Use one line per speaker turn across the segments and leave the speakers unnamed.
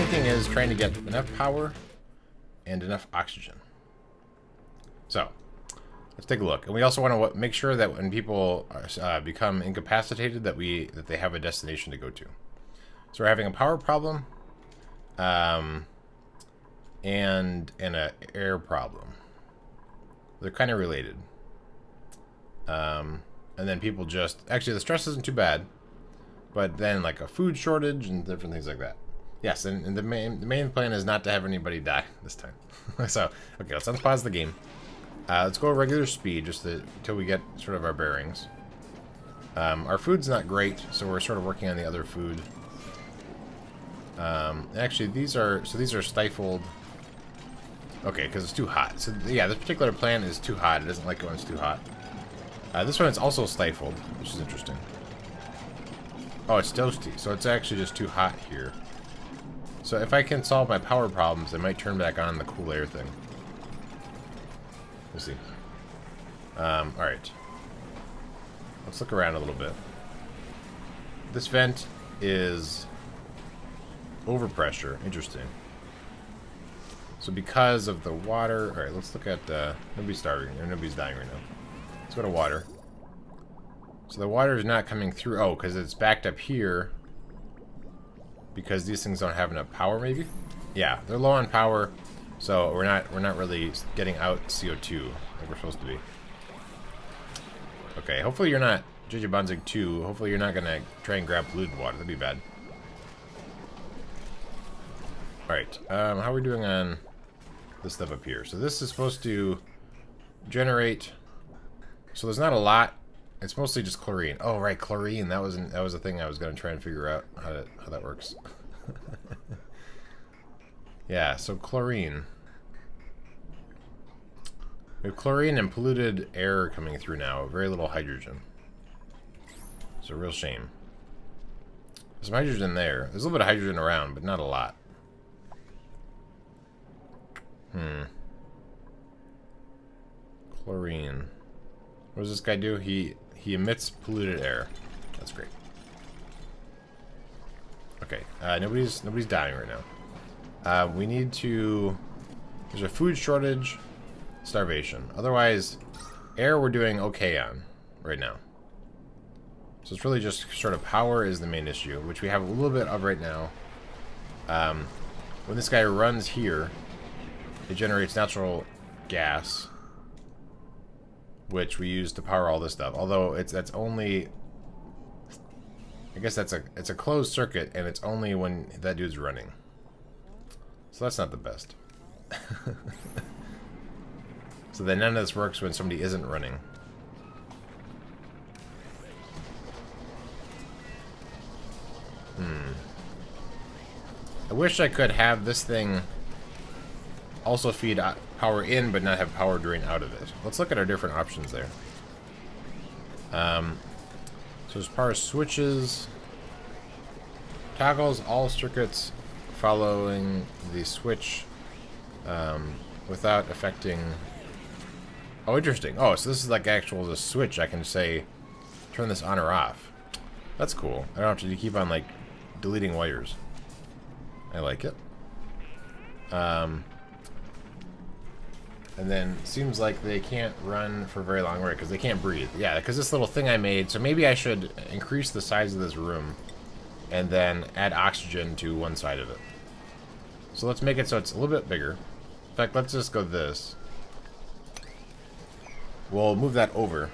thinking is trying to get enough power and enough oxygen. So, let's take a look. And we also want to make sure that when people become incapacitated, that they have a destination to go to. So we're having a power problem, and an air problem. They're kind of related. And then people just... Actually, the stress isn't too bad. But then, like, a food shortage and different things like that. Yes, and the main plan is not to have anybody die this time. So, okay, let's unpause the game. Let's go regular speed, just until we get sort of our bearings. Our food's not great, so we're sort of working on the other food. Actually, these are stifled. Okay, because it's too hot. So yeah, this particular plant is too hot. It doesn't like it when it's too hot. This one is also stifled, which is interesting. Oh, it's toasty, so it's actually just too hot here. So if I can solve my power problems, I might turn back on the cool air thing. We'll see. Alright. Let's look around a little bit. This vent is overpressure. Interesting. So because of the water... Alright, let's look at... nobody's starving. Or nobody's dying right now. Let's go to water. So the water is not coming through. Oh, because it's backed up here. Because these things don't have enough power, maybe? Yeah, they're low on power. So we're not really getting out CO2 like we're supposed to be. Okay, hopefully you're not Jijibunzing 2. Hopefully you're not gonna try and grab polluted water. That'd be bad. Alright, how are we doing on this stuff up here? So this is supposed to generate... So there's not a lot. It's mostly just chlorine. Oh, right, chlorine. That was a thing I was gonna try and figure out how that works. Yeah, so chlorine. We have chlorine and polluted air coming through now. Very little hydrogen. It's a real shame. There's some hydrogen there. There's a little bit of hydrogen around, but not a lot. Chlorine. What does this guy do? He emits polluted air. That's great. Okay, nobody's dying right now. We need to... There's a food shortage, starvation. Otherwise, air we're doing okay on right now. So it's really just sort of power is the main issue, which we have a little bit of right now. When this guy runs here, it generates natural gas, which we use to power all this stuff. Although that's only... I guess it's a closed circuit, and it's only when that dude's running. So that's not the best. So then none of this works when somebody isn't running. I wish I could have this thing also feed power in, but not have power drain out of it. Let's look at our different options there. So as far as switches, toggles all circuits following the switch without affecting... Oh, interesting. Oh, so this is like actual the switch. I can say, turn this on or off. That's cool. I don't have to keep on, like, deleting wires. I like it. And then seems like they can't run for very long, right? Because they can't breathe. Yeah, because this little thing I made. So maybe I should increase the size of this room and then add oxygen to one side of it. So let's make it so it's a little bit bigger. In fact, let's just go this. We'll move that over.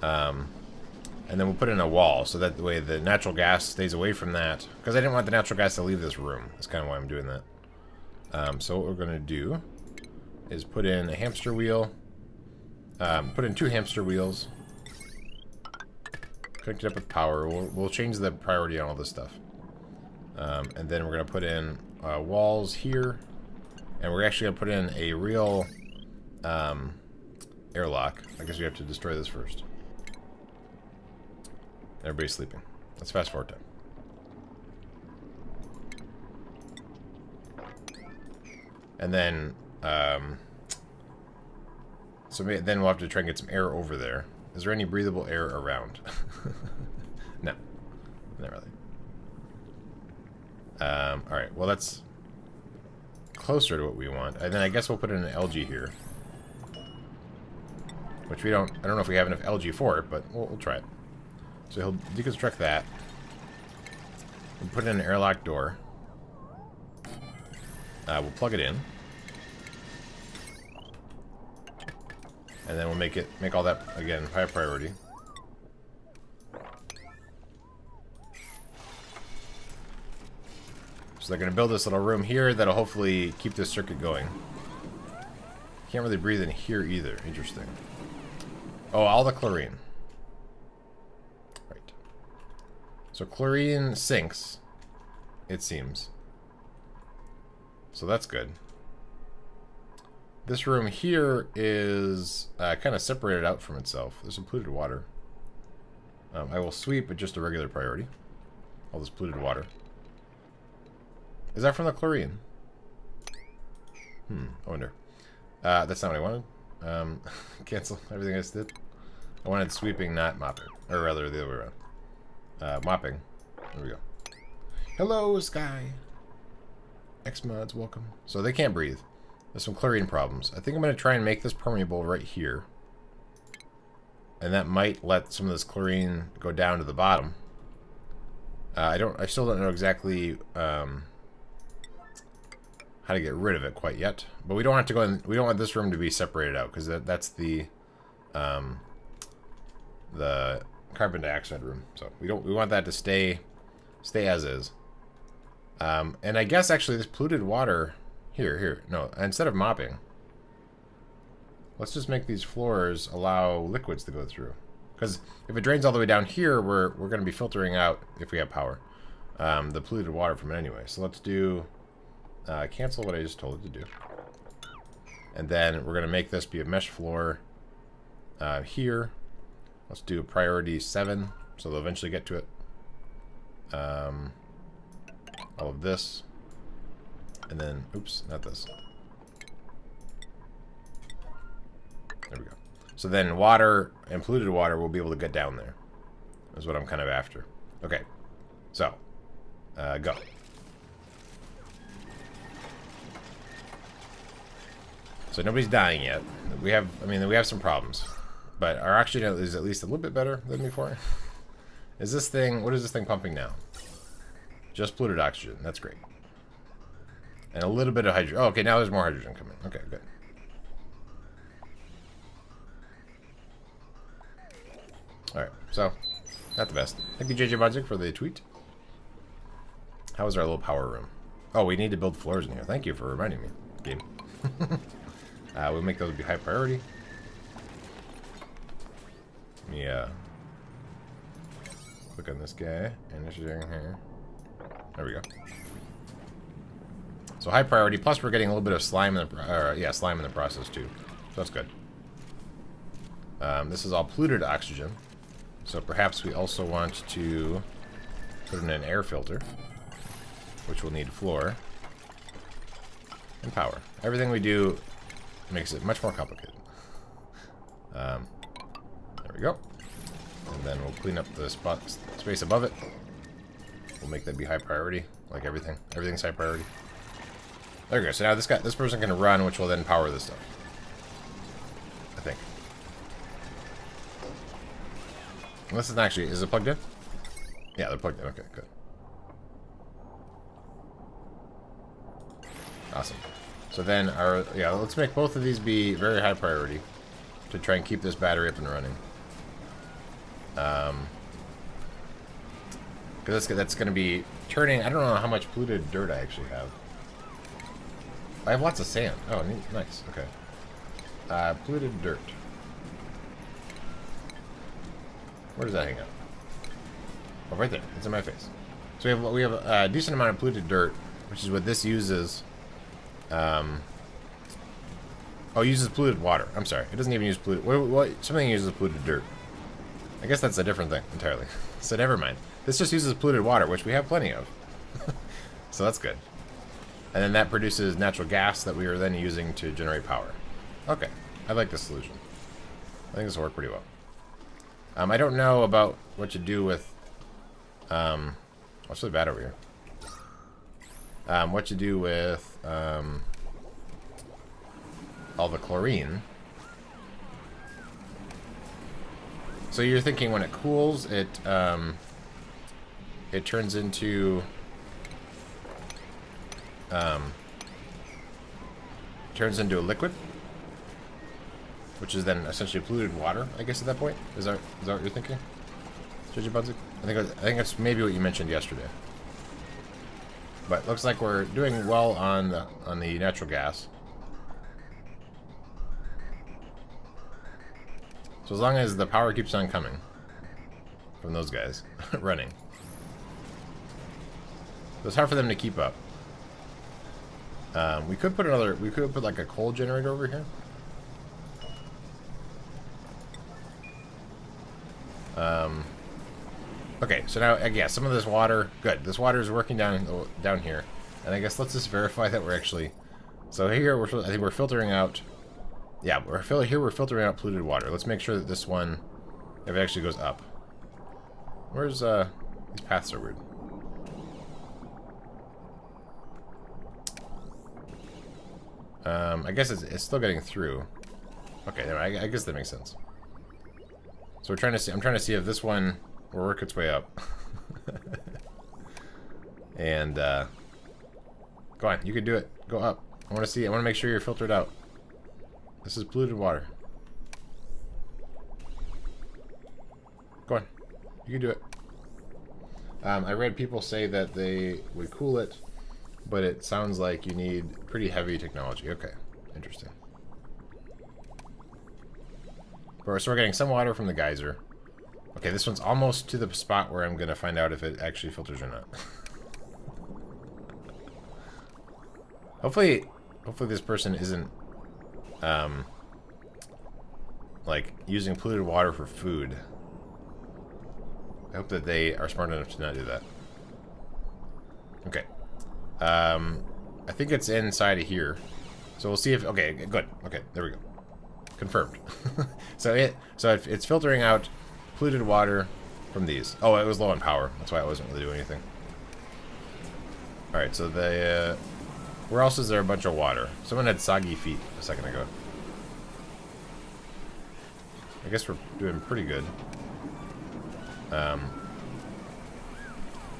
And then we'll put in a wall so that the way the natural gas stays away from that. Because I didn't want the natural gas to leave this room. That's kind of why I'm doing that. So what we're going to do is put in a hamster wheel. Put in 2 hamster wheels. Connect it up with power. We'll change the priority on all this stuff. And then we're going to put in walls here. And we're actually going to put in a real airlock. I guess we have to destroy this first. Everybody's sleeping. Let's fast forward time. And then, so then we'll have to try and get some air over there. Is there any breathable air around? No, not really. Alright, well that's closer to what we want. And then I guess we'll put in an algae here. Which we don't... I don't know if we have enough algae for it, but we'll try it. So he'll deconstruct that. We'll put in an airlock door. We'll plug it in. And then we'll make all that, again, high priority. So they're going to build this little room here that'll hopefully keep this circuit going. Can't really breathe in here either. Interesting. Oh, all the chlorine. Right. So chlorine sinks, it seems. So that's good. This room here is kind of separated out from itself. There's some polluted water. I will sweep at just a regular priority. All this polluted water. Is that from the chlorine? I wonder. That's not what I wanted. Cancel everything I just did. I wanted sweeping, not mopping. Or rather, the other way around. Mopping. There we go. Hello, Sky. X-Mods, welcome. So they can't breathe. There's some chlorine problems. I think I'm going to try and make this permeable right here. And that might let some of this chlorine go down to the bottom. I still don't know exactly how to get rid of it quite yet. But we don't have to go in, we don't want this room to be separated out because that's the carbon dioxide room. So we want that to stay as is. And I guess actually this polluted water no, instead of mopping, let's just make these floors allow liquids to go through. Because if it drains all the way down here, we're going to be filtering out, if we have power, the polluted water from it anyway. So let's do cancel what I just told it to do. And then we're going to make this be a mesh floor here. Let's do priority 7, so they'll eventually get to it. All of this. And then, oops, not this. There we go. So then water and polluted water will be able to get down there. That's what I'm kind of after. Okay. So, go. So nobody's dying yet. We have some problems. But our oxygen is at least a little bit better than before. What is this thing pumping now? Just polluted oxygen. That's great. And a little bit of hydrogen. Oh, okay, now there's more hydrogen coming. Okay, good. Alright, so, not the best. Thank you, JJ Budzik, for the tweet. How was our little power room? Oh, we need to build floors in here. Thank you for reminding me, game. We'll make those be high priority. Yeah. Click on this guy, and this is in here. There we go. So high priority. Plus, we're getting a little bit of slime in the slime in the process too. So that's good. This is all polluted oxygen. So perhaps we also want to put in an air filter, which will need floor and power. Everything we do makes it much more complicated. There we go. And then we'll clean up the space above it. We'll make that be high priority, like everything. Everything's high priority. There we go. So now this person can run, which will then power this stuff. I think. Unless it's not actually, is it plugged in? Yeah, they're plugged in. Okay, good. Awesome. So then let's make both of these be very high priority to try and keep this battery up and running. Because that's going to be turning. I don't know how much polluted dirt I actually have. I have lots of sand. Oh, nice. Okay. Polluted dirt. Where does that hang out? Oh, right there. It's in my face. So we have a decent amount of polluted dirt, which is what this uses. Oh, it uses polluted water. I'm sorry. It doesn't even use polluted... something uses polluted dirt. I guess that's a different thing entirely. So never mind. This just uses polluted water, which we have plenty of. So that's good. And then that produces natural gas that we are then using to generate power. Okay. I like this solution. I think this will work pretty well. I don't know about what to do with... what's really bad over here? what to do with all the chlorine. So you're thinking when it cools, it turns into a liquid, which is then essentially polluted water, I guess, at that point. Is that what you're thinking, Jujubunzi? I think that's maybe what you mentioned yesterday. But looks like we're doing well on the natural gas. So as long as the power keeps on coming from those guys running, so it's hard for them to keep up. We could put like a coal generator over here. Okay, so now, yeah, some of this water, good. This water is working down here, and I guess let's just verify that we're actually. So here, I think we're filtering out. Yeah, we're filtering out polluted water. Let's make sure that this one, if it actually goes up. Where's these paths are weird. I guess it's still getting through. Okay, I guess that makes sense. So I'm trying to see if this one will work its way up. And go on, you can do it. Go up. I want to make sure you're filtered out. This is polluted water. Go on. You can do it. I read people say that they would cool it, but it sounds like you need pretty heavy technology. Okay, interesting. So we're getting some water from the geyser. Okay, this one's almost to the spot where I'm going to find out if it actually filters or not. Hopefully this person isn't like using polluted water for food. I hope that they are smart enough to not do that. Okay. I think it's inside of here. So we'll see if... Okay, good. Okay, there we go. Confirmed. So it's filtering out polluted water from these. Oh, it was low on power. That's why it wasn't really doing anything. Alright, so where else is there a bunch of water? Someone had soggy feet a second ago. I guess we're doing pretty good.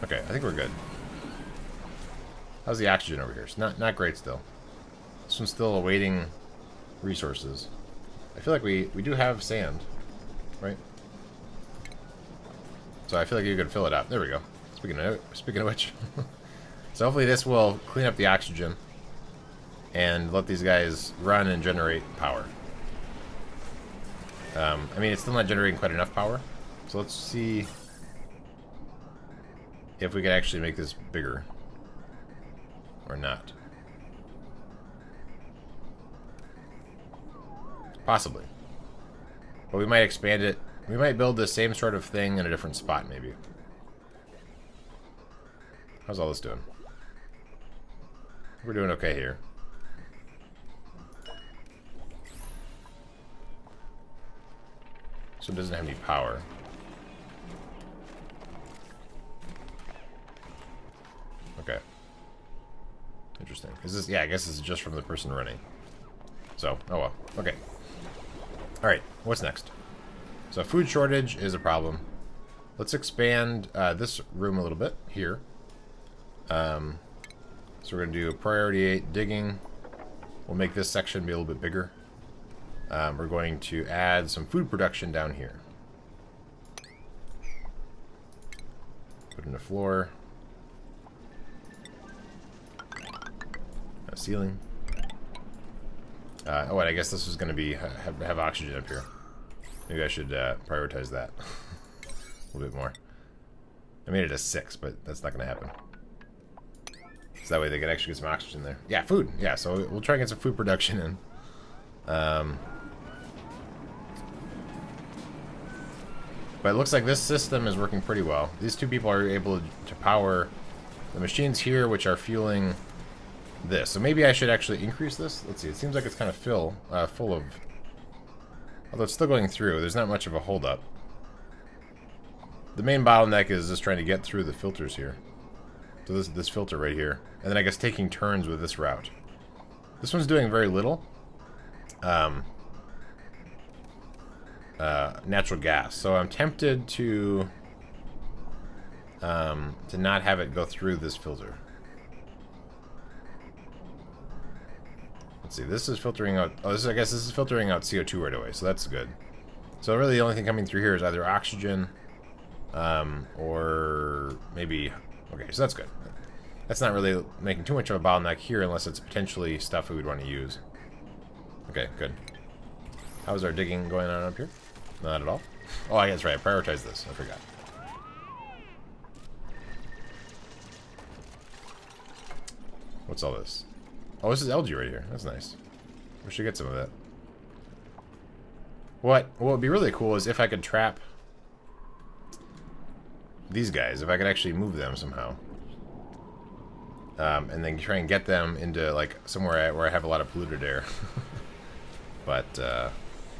Okay, I think we're good. How's the oxygen over here? It's not great still. This one's still awaiting resources. I feel like we do have sand, right? So I feel like you could fill it up. There we go. Speaking of which. So hopefully this will clean up the oxygen and let these guys run and generate power. I mean, it's still not generating quite enough power. So let's see if we can actually make this bigger or not. Possibly. But we might expand it. We might build the same sort of thing in a different spot, maybe. How's all this doing? We're doing okay here. So it doesn't have any power. Okay. Interesting. Is this... Yeah, I guess this is just from the person running. So, oh well. Okay. Alright, what's next? So food shortage is a problem. Let's expand this room a little bit here. So we're going to do priority 8 digging. We'll make this section be a little bit bigger. We're going to add some food production down here. Put in a floor. A ceiling. Oh, and I guess this is going to be have oxygen up here. Maybe I should prioritize that a little bit more. I made it a 6, but that's not going to happen. So that way they can actually get some oxygen there. Yeah, food. Yeah, so we'll try and get some food production in. But it looks like this system is working pretty well. These two people are able to power the machines here, which are fueling this. So maybe I should actually increase this. Let's see. It seems like it's kind of full of... Although it's still going through. There's not much of a holdup. The main bottleneck is just trying to get through the filters here. So this filter right here. And then I guess taking turns with this route. This one's doing very little. Natural gas. So I'm tempted to not have it go through this filter. Let's see. This is filtering out. Oh, I guess this is filtering out CO2 right away. So that's good. So really, the only thing coming through here is either oxygen, or maybe. Okay, so that's good. That's not really making too much of a bottleneck here, unless it's potentially stuff we would want to use. Okay, good. How's our digging going on up here? Not at all. Oh, I guess right. I prioritized this. I forgot. What's all this? Oh, this is algae right here. That's nice. We should get some of that. What would be really cool is if I could trap these guys. If I could actually move them somehow. And then try and get them into, like, somewhere where I have a lot of polluted air. But, I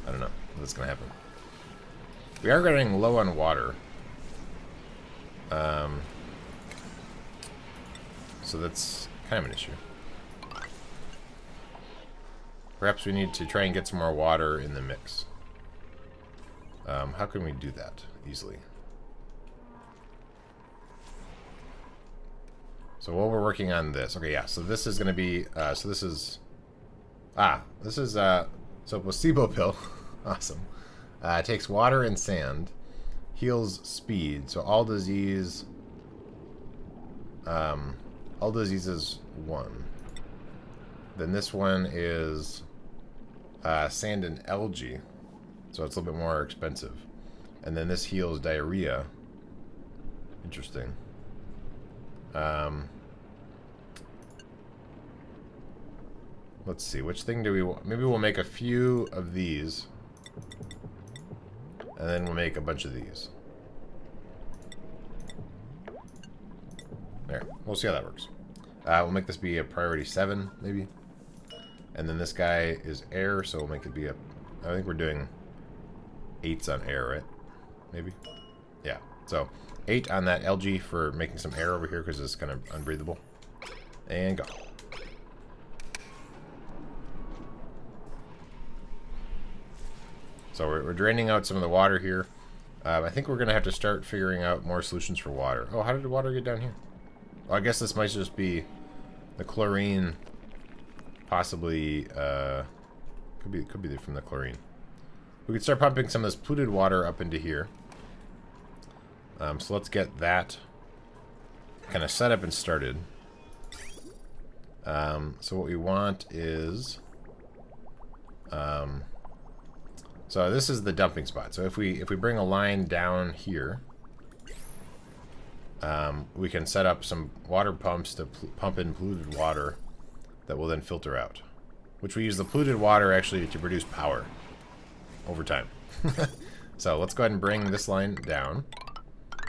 don't know if that's going to happen. We are getting low on water. So that's kind of an issue. Perhaps we need to try and get some more water in the mix. How can we do that easily? So while we're working on this, okay, yeah, so this is going to be, so placebo pill, awesome. Takes water and sand, heals speed, so all disease is 1. Then this one is sand and algae, so it's a little bit more expensive. And then this heals diarrhea. Interesting. Let's see, which thing do we want? Maybe we'll make a few of these. And then we'll make a bunch of these. There, we'll see how that works. We'll make this be a priority 7, maybe. And then this guy is air, so we'll make it be a... I think we're doing 8s on air, right? Maybe? Yeah, so 8 on that algae for making some air over here because it's kind of unbreathable. And go. So we're draining out some of the water here. I think we're going to have to start figuring out more solutions for water. Oh, how did the water get down here? Well, I guess this might just be the chlorine. Possibly, could be from the chlorine. We could start pumping some of this polluted water up into here. So let's get that kind of set up and started. So what we want is... so this is the dumping spot. So if we bring a line down here, we can set up some water pumps to pump in polluted water that will then filter out. Which we use the polluted water actually to produce power over time. So let's go ahead and bring this line down.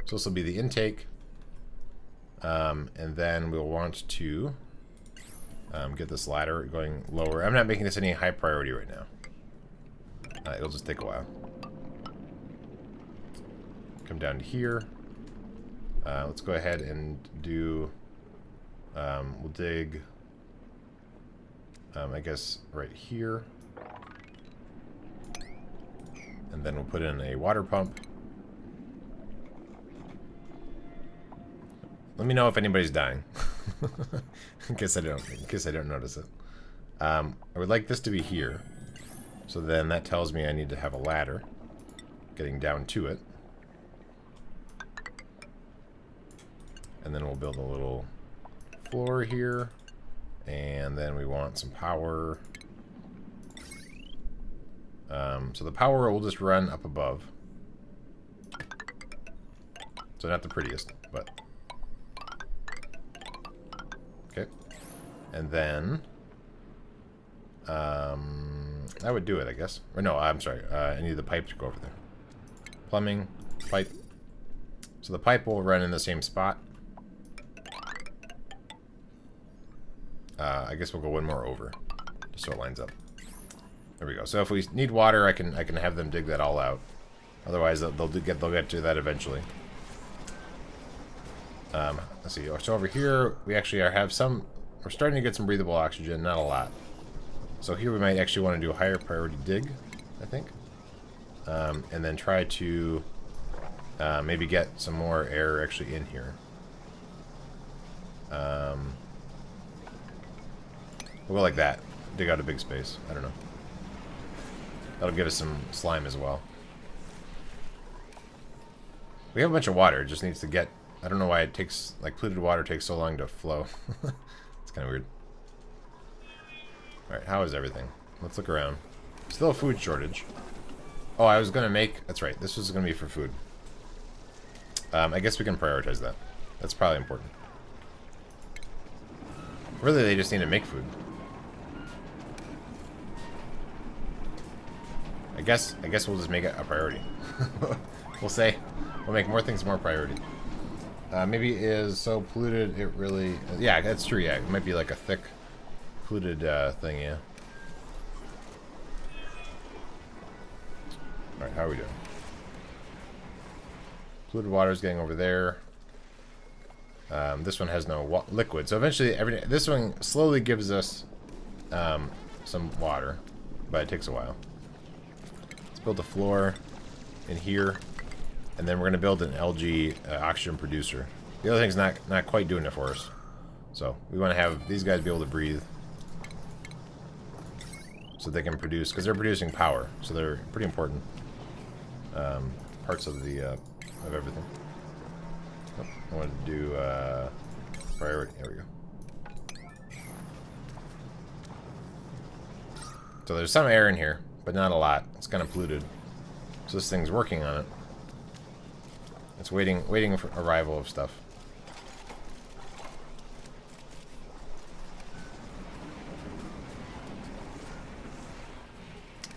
So this will be the intake. And then we'll want to get this ladder going lower. I'm not making this any high priority right now. It'll just take a while. Come down to here. Let's go ahead and do... we'll dig... I guess right here. And then we'll put in a water pump. Let me know if anybody's dying. in case I don't notice it. I would like this to be here. So then that tells me I need to have a ladder getting down to it. And then we'll build a little floor here. And then we want some power. So the power will just run up above. So not the prettiest, but... Okay. And then... that would do it, I guess. Or no, I'm sorry. I need the pipe to go over there. Plumbing, pipe. So the pipe will run in the same spot. I guess we'll go one more over, just so it lines up. There we go. So if we need water, I can have them dig that all out. Otherwise, they'll get to that eventually. Let's see. So over here, we actually have some... We're starting to get some breathable oxygen, not a lot. So here we might actually want to do a higher priority dig, I think. And then try to maybe get some more air actually in here. We'll go like that. Dig out a big space. I don't know. That'll give us some slime as well. We have a bunch of water. It just needs to get... I don't know why it takes... Like, polluted water takes so long to flow. It's kind of weird. Alright, how is everything? Let's look around. Still a food shortage. Oh, I was going to make... That's right. This was going to be for food. I guess we can prioritize that. That's probably important. Really, they just need to make food. I guess we'll just make it a priority. We'll say we'll make more things more priority. Maybe it is so polluted it really... yeah, that's true, yeah. It might be like a thick, polluted thing, yeah. Alright, how are we doing? Polluted water is getting over there. This one has no liquid. So eventually, this one slowly gives us some water, but it takes a while. Let's build a floor in here, and then we're going to build an algae oxygen producer. The other thing's not quite doing it for us. So we want to have these guys be able to breathe, so they can produce, because they're producing power, so they're pretty important parts of the of everything. Oh, I want to do priority. There we go. So there's some air in here, but not a lot. It's kind of polluted. So this thing's working on it. It's waiting for arrival of stuff.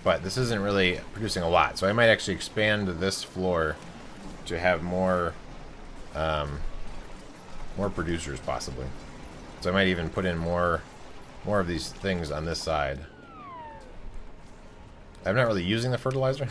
But this isn't really producing a lot, so I might actually expand this floor to have more producers possibly. So I might even put in more of these things on this side. I'm not really using the fertilizer.